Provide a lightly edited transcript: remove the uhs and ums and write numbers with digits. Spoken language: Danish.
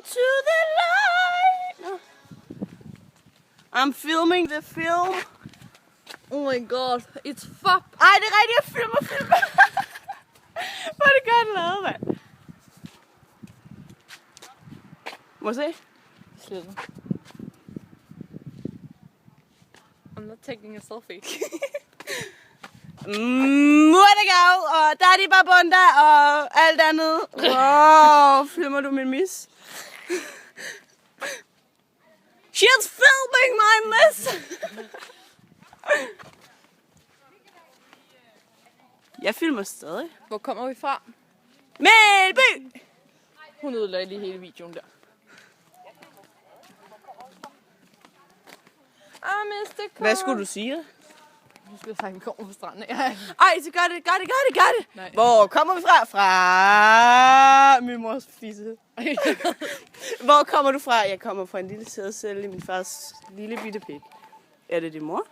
to the light. I'm filming the film. Oh my god, it's fab. Ej, det er rigtigt, jeg filmer. Hvor er det godt lavet, mand. Må jeg se? Slet. I'm not taking a selfie. Murtegau og Daddy Babunda og alt andet. Wow, filmer du min mis? She's filming my miss! Jeg filmer stadig. Hvor kommer vi fra? Melby! Hun ødelagde lige hele videoen der. Hvad skulle du sige? Du skulle have sagt, at vi kommer fra stranden. Ej, så gør det. Nej. Hvor kommer vi fra? Fra min mors fisse. Hvor kommer du fra? Jeg kommer fra en lille sædcelle i min fars lille bitte pik. Er det din mor?